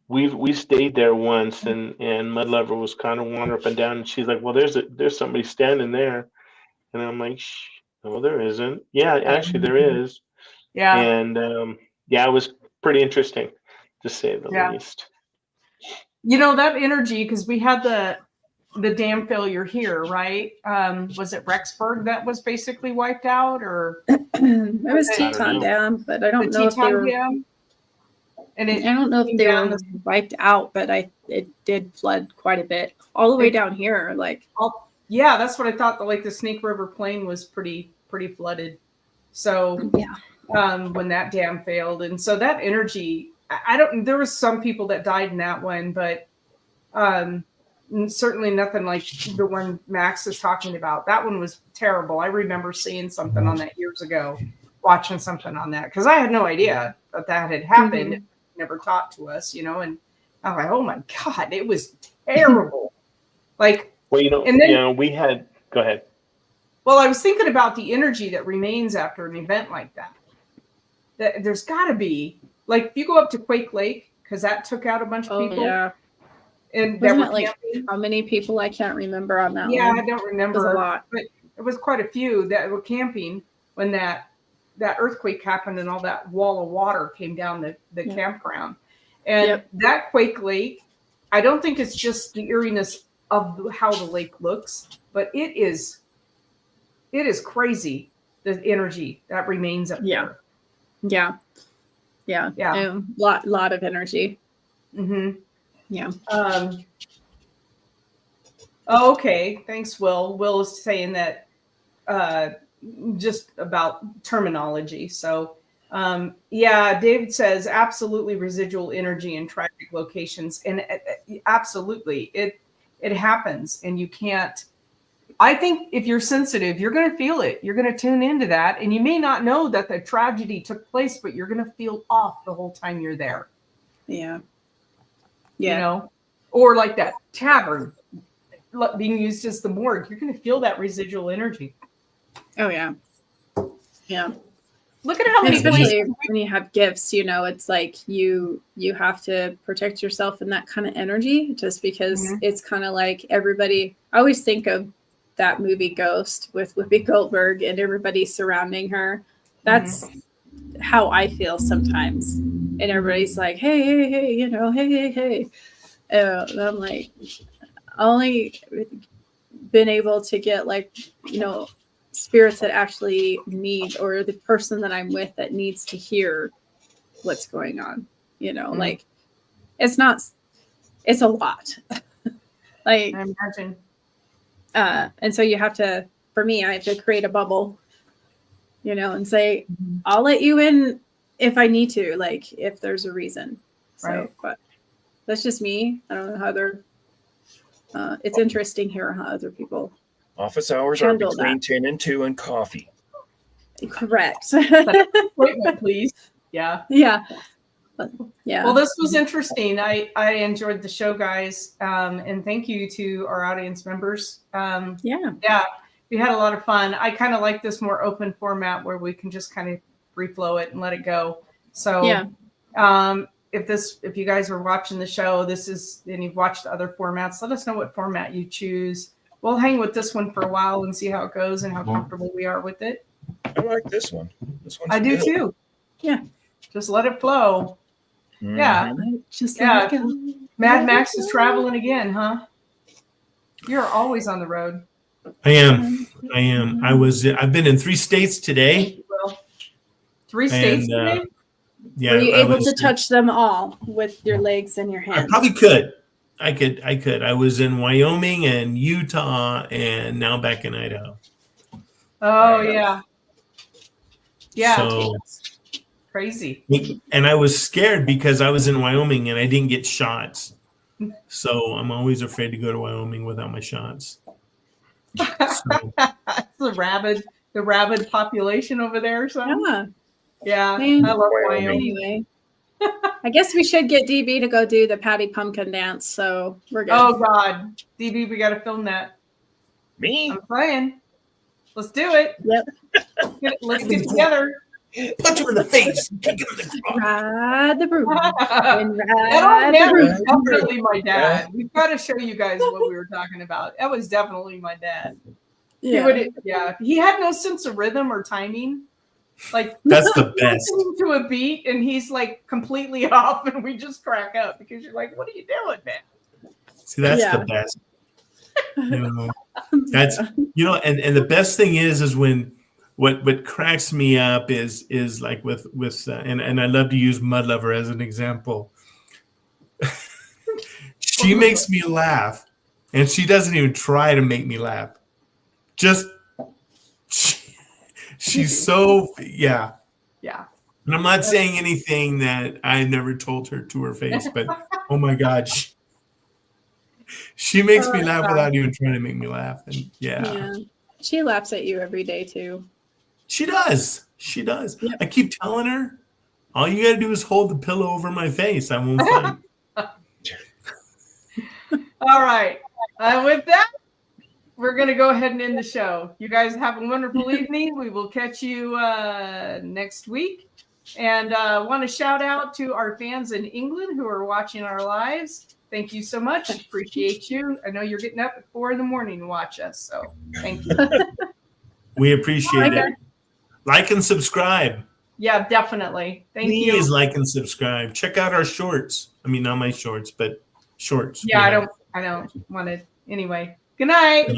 We stayed there once, and Mud Lover was kind of wandering up and down, and she's like, "Well, there's somebody standing there," and I'm like, "No, there isn't." Yeah, actually, there is. Yeah. And it was pretty interesting, to say the least. You know, that energy, because we had the dam failure here, right? Was it Rexburg that was basically wiped out, or it was Teton Dam, but I don't know if they were. Dam? And I don't know if they were wiped out, but it did flood quite a bit, all the way down here. Like, yeah, that's what I thought. The Snake River Plain was pretty flooded. So when that dam failed, and so that energy, I don't. There was some people that died in that one, but certainly nothing like the one Max is talking about. That one was terrible. I remember seeing something on that years ago, watching something on that, because I had no idea that had happened. Mm-hmm. Never taught to us, and I'm like, oh my God, it was terrible. We had, go ahead. Well, I was thinking about the energy that remains after an event like that. That there's got to be, if you go up to Quake Lake, because that took out a bunch of people. Yeah. And wasn't it how many people? I can't remember on that one. Yeah, I don't remember. It was a lot. But it was quite a few that were camping when that earthquake happened and all that wall of water came down the campground. And that Quake Lake, I don't think it's just the eeriness of how the lake looks, but it is crazy, the energy that remains up there. Yeah. A lot of energy. Mm-hmm. Yeah. Okay. Thanks, Will. Will is saying that just about terminology. So, David says absolutely residual energy in tragic locations, and absolutely it happens, and you can't. I think if you're sensitive, you're going to feel it. You're going to tune into that, and you may not know that the tragedy took place, but you're going to feel off the whole time you're there. Yeah. Or like that tavern being used as the morgue, you're going to feel that residual energy. Oh yeah. Look at how many especially when you have gifts, it's like you have to protect yourself in that kind of energy, just because it's kind of like everybody. I always think of that movie Ghost with Whoopi Goldberg and everybody surrounding her. That's how I feel sometimes. And everybody's like, hey, hey. And I'm like, only been able to get spirits that actually need, or the person that I'm with that needs to hear what's going on. It's a lot. I imagine. And so you have to, for me, I have to create a bubble, and say, I'll let you in if I need to, if there's a reason. Right. So, but that's just me. I don't know how other, it's interesting hearing how other people. Office hours are between 10 and 2 and coffee. Correct. Appointment, please. Yeah. Yeah. Yeah. Well, this was interesting. I enjoyed the show, guys. And thank you to our audience members. Yeah, we had a lot of fun. I kind of like this more open format where we can just kind of free flow it and let it go. So if you guys are watching the show, and you've watched the other formats, let us know what format you choose. We'll hang with this one for a while and see how it goes and how comfortable we are with it. I like this one. I do too. Yeah. Just let it flow. Mm-hmm. Yeah. Just Yeah. Mad Max is traveling again, huh? You're always on the road. I am. I've been in 3 states today. Well, 3 states today? Yeah. Were you able to touch them all with your legs and your hands? I probably could. I could. I was in Wyoming and Utah and now back in Idaho. Oh, yeah. Yeah. So, crazy. And I was scared because I was in Wyoming and I didn't get shots. So I'm always afraid to go to Wyoming without my shots. So, the rabid population over there or something. Yeah. I love Wyoming. Anyway, I guess we should get DB to go do the Patty Pumpkin dance. So we're good. Oh God, DB, we got to film that. Me? I'm playing. Let's do it. Yep. Let's get together. punch him in the face. Kick him in the crotch. Ride the broom. And That ride man the was broom. definitely my dad. We've got to show you guys what we were talking about. That was definitely my dad. He had no sense of rhythm or timing. Like That's the best. listening to a beat and he's like completely off, and we just crack up because you're like, "What are you doing, man?" See, that's the best. That's and the best thing is when what cracks me up is like with and I love to use Mud Lover as an example. She makes me laugh, and she doesn't even try to make me laugh. Just she's so yeah. And I'm not saying anything that I never told her to her face, but oh my God, she makes me laugh without even trying to make me laugh. And yeah. She laughs at you every day too. She does. Yep. I keep telling her, all you gotta do is hold the pillow over my face. I won't fight. All right. With that, we're going to go ahead and end the show. You guys have a wonderful evening. We will catch you next week. And want to shout out to our fans in England who are watching our lives. Thank you so much. Appreciate you. I know you're getting up at 4 a.m. to watch us. So thank you. We appreciate it. Like and subscribe. Yeah, definitely. Thank you. Please like and subscribe. Check out our shorts. I mean, not my shorts, but shorts. Yeah, I don't want to. Anyway, good night.